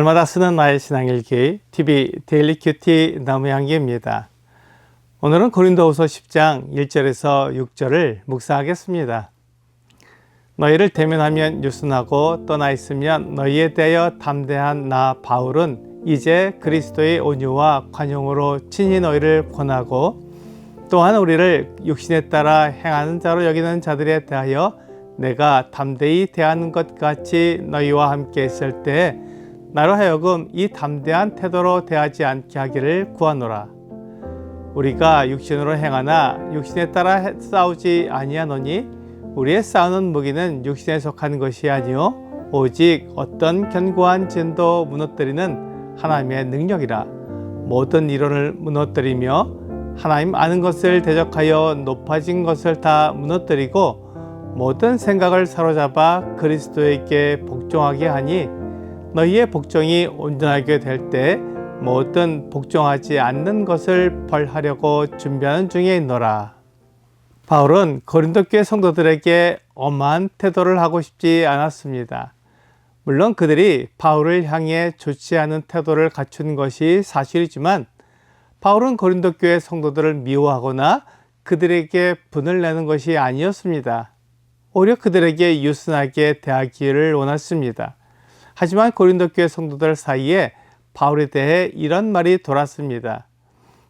날마다 쓰는 나의 신앙일기 TV 데일리 큐티 나무향기입니다. 오늘은 고린도후서 10장 1절에서 6절을 묵상하겠습니다. 너희를 대면하면 유순하고 떠나 있으면 너희에 대하여 담대한 나 바울은 이제 그리스도의 온유와 관용으로 친히 너희를 권하고 또한 우리를 육신에 따라 행하는 자로 여기는 자들에 대하여 내가 담대히 대하는 것 같이 너희와 함께 있을 때 나로 하여금 이 담대한 태도로 대하지 않게 하기를 구하노라. 우리가 육신으로 행하나 육신에 따라 싸우지 아니하노니 우리의 싸우는 무기는 육신에 속한 것이 아니요 오직 어떤 견고한 진도 무너뜨리는 하나님의 능력이라. 모든 이론을 무너뜨리며 하나님 아는 것을 대적하여 높아진 것을 다 무너뜨리고 모든 생각을 사로잡아 그리스도에게 복종하게 하니 너희의 복종이 온전하게 될 때 모든 복종하지 않는 것을 벌하려고 준비하는 중에 있노라. 바울은 고린도 교회 성도들에게 엄한 태도를 하고 싶지 않았습니다. 물론 그들이 바울을 향해 좋지 않은 태도를 갖춘 것이 사실이지만 바울은 고린도 교회 성도들을 미워하거나 그들에게 분을 내는 것이 아니었습니다. 오히려 그들에게 유순하게 대하기를 원했습니다. 하지만 고린도 교회 성도들 사이에 바울에 대해 이런 말이 돌았습니다.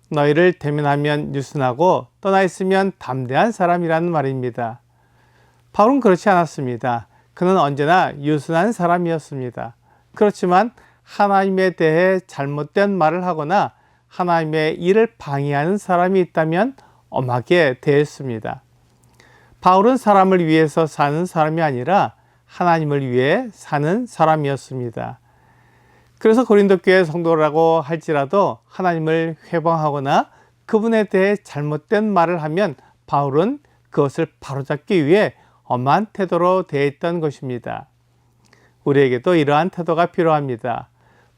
너희를 대면하면 유순하고 떠나 있으면 담대한 사람이라는 말입니다. 바울은 그렇지 않았습니다. 그는 언제나 유순한 사람이었습니다. 그렇지만 하나님에 대해 잘못된 말을 하거나 하나님의 일을 방해하는 사람이 있다면 엄하게 대했습니다. 바울은 사람을 위해서 사는 사람이 아니라 하나님을 위해 사는 사람이었습니다. 그래서 고린도 교회 성도라고 할지라도 하나님을 회방하거나 그분에 대해 잘못된 말을 하면 바울은 그것을 바로잡기 위해 엄한 태도로 대했던 것입니다. 우리에게도 이러한 태도가 필요합니다.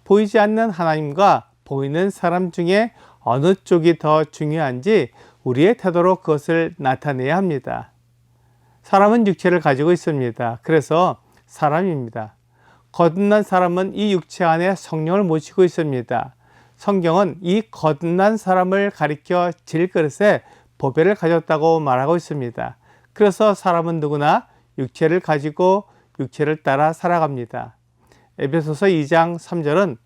보이지 않는 하나님과 보이는 사람 중에 어느 쪽이 더 중요한지 우리의 태도로 그것을 나타내야 합니다. 사람은 육체를 가지고 있습니다. 그래서 사람입니다. 거듭난 사람은 이 육체 안에 성령을 모시고 있습니다. 성경은 이 거듭난 사람을 가리켜 질그릇에 보배를 가졌다고 말하고 있습니다. 그래서 사람은 누구나 육체를 가지고 육체를 따라 살아갑니다. 에베소서 2장 3절은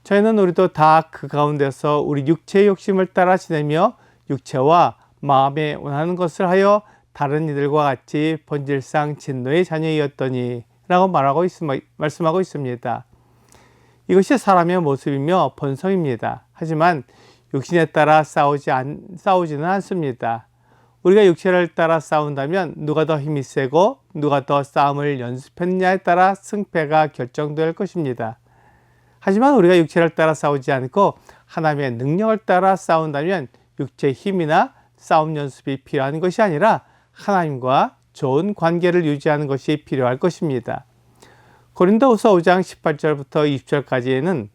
저희는 우리도 다 그 가운데서 우리 육체의 욕심을 따라 지내며 육체와 마음에 원하는 것을 하여 다른 이들과 같이 본질상 진노의 자녀이었더니 라고 말씀하고 있습니다. 이것이 사람의 모습이며 본성입니다. 하지만 육신에 따라 싸우지는 않습니다. 우리가 육체를 따라 싸운다면 누가 더 힘이 세고 누가 더 싸움을 연습했냐에 따라 승패가 결정될 것입니다. 하지만 우리가 육체를 따라 싸우지 않고 하나님의 능력을 따라 싸운다면 육체의 힘이나 싸움 연습이 필요한 것이 아니라 하나님과 좋은 관계를 유지하는 것이 필요할 것입니다. 고린도후서 5장 18절부터 20절까지에는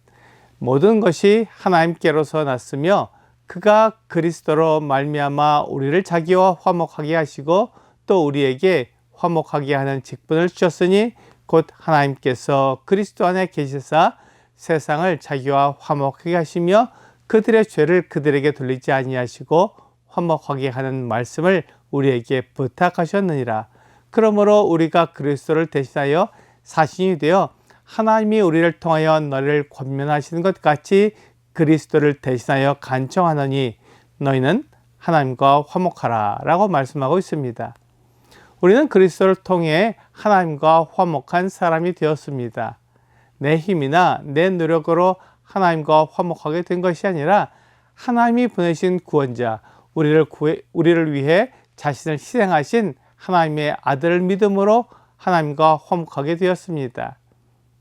모든 것이 하나님께로서 났으며 그가 그리스도로 말미암아 우리를 자기와 화목하게 하시고 또 우리에게 화목하게 하는 직분을 주셨으니 곧 하나님께서 그리스도 안에 계시사 세상을 자기와 화목하게 하시며 그들의 죄를 그들에게 돌리지 아니하시고 화목하게 하는 말씀을 우리에게 부탁하셨느니라. 그러므로 우리가 그리스도를 대신하여 사신이 되어 하나님이 우리를 통하여 너희를 권면하시는 것 같이 그리스도를 대신하여 간청하느니 너희는 하나님과 화목하라 라고 말씀하고 있습니다. 우리는 그리스도를 통해 하나님과 화목한 사람이 되었습니다. 내 힘이나 내 노력으로 하나님과 화목하게 된 것이 아니라 하나님이 보내신 구원자, 우리를 위해 자신을 희생하신 하나님의 아들을 믿음으로 하나님과 화목하게 되었습니다.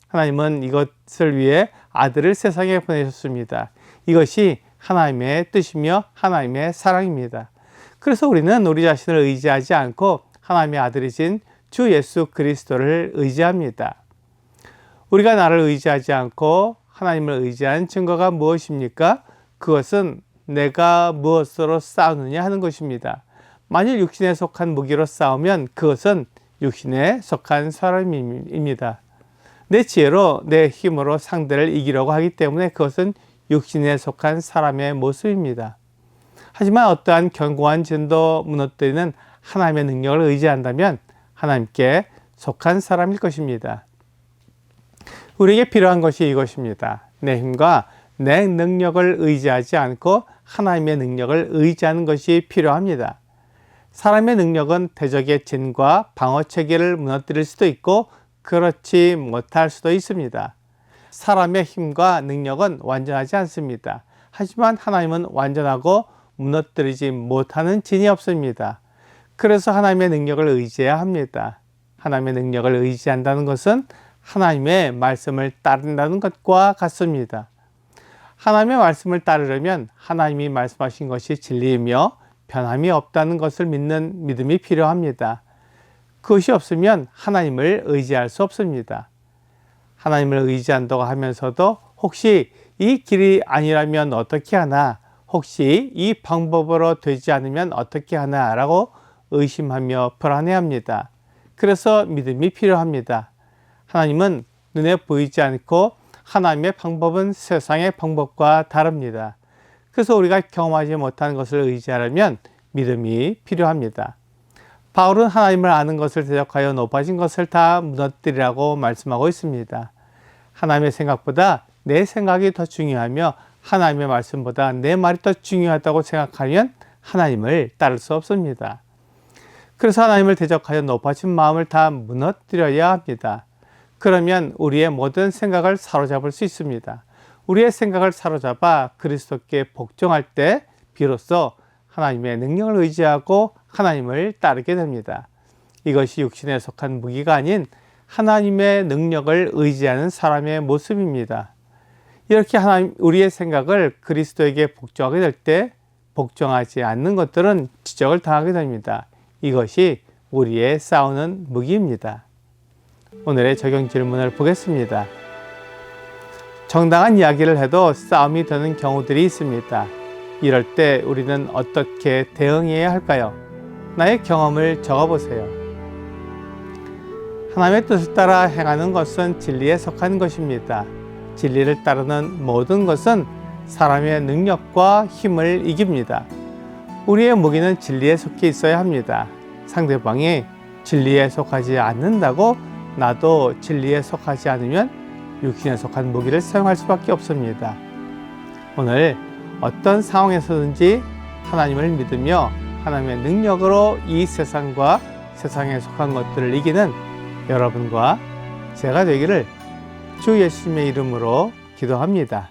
하나님은 이것을 위해 아들을 세상에 보내셨습니다. 이것이 하나님의 뜻이며 하나님의 사랑입니다. 그래서 우리는 우리 자신을 의지하지 않고 하나님의 아들이신 주 예수 그리스도를 의지합니다. 우리가 나를 의지하지 않고 하나님을 의지하는 증거가 무엇입니까? 그것은 내가 무엇으로 싸우느냐 하는 것입니다. 만일 육신에 속한 무기로 싸우면 그것은 육신에 속한 사람입니다. 내 지혜로 내 힘으로 상대를 이기려고 하기 때문에 그것은 육신에 속한 사람의 모습입니다. 하지만 어떠한 견고한 진도 무너뜨리는 하나님의 능력을 의지한다면 하나님께 속한 사람일 것입니다. 우리에게 필요한 것이 이것입니다. 내 힘과 내 능력을 의지하지 않고 하나님의 능력을 의지하는 것이 필요합니다. 사람의 능력은 대적의 진과 방어 체계를 무너뜨릴 수도 있고 그렇지 못할 수도 있습니다. 사람의 힘과 능력은 완전하지 않습니다. 하지만 하나님은 완전하고 무너뜨리지 못하는 진이 없습니다. 그래서 하나님의 능력을 의지해야 합니다. 하나님의 능력을 의지한다는 것은 하나님의 말씀을 따른다는 것과 같습니다. 하나님의 말씀을 따르려면 하나님이 말씀하신 것이 진리이며 변함이 없다는 것을 믿는 믿음이 필요합니다. 그것이 없으면 하나님을 의지할 수 없습니다. 하나님을 의지한다고 하면서도 혹시 이 길이 아니라면 어떻게 하나, 혹시 이 방법으로 되지 않으면 어떻게 하나 라고 의심하며 불안해합니다. 그래서 믿음이 필요합니다. 하나님은 눈에 보이지 않고 하나님의 방법은 세상의 방법과 다릅니다. 그래서 우리가 경험하지 못한 것을 의지하려면 믿음이 필요합니다. 바울은 하나님을 아는 것을 대적하여 높아진 것을 다 무너뜨리라고 말씀하고 있습니다. 하나님의 생각보다 내 생각이 더 중요하며 하나님의 말씀보다 내 말이 더 중요하다고 생각하면 하나님을 따를 수 없습니다. 그래서 하나님을 대적하여 높아진 마음을 다 무너뜨려야 합니다. 그러면 우리의 모든 생각을 사로잡을 수 있습니다. 우리의 생각을 사로잡아 그리스도께 복종할 때 비로소 하나님의 능력을 의지하고 하나님을 따르게 됩니다. 이것이 육신에 속한 무기가 아닌 하나님의 능력을 의지하는 사람의 모습입니다. 이렇게 우리의 생각을 그리스도에게 복종하게 될 때 복종하지 않는 것들은 지적을 당하게 됩니다. 이것이 우리의 싸우는 무기입니다. 오늘의 적용 질문을 보겠습니다. 정당한 이야기를 해도 싸움이 되는 경우들이 있습니다. 이럴 때 우리는 어떻게 대응해야 할까요? 나의 경험을 적어보세요. 하나님의 뜻을 따라 행하는 것은 진리에 속한 것입니다. 진리를 따르는 모든 것은 사람의 능력과 힘을 이깁니다. 우리의 무기는 진리에 속해 있어야 합니다. 상대방이 진리에 속하지 않는다고 나도 진리에 속하지 않으면 육신에 속한 무기를 사용할 수밖에 없습니다. 오늘 어떤 상황에서든지 하나님을 믿으며 하나님의 능력으로 이 세상과 세상에 속한 것들을 이기는 여러분과 제가 되기를 주 예수님의 이름으로 기도합니다.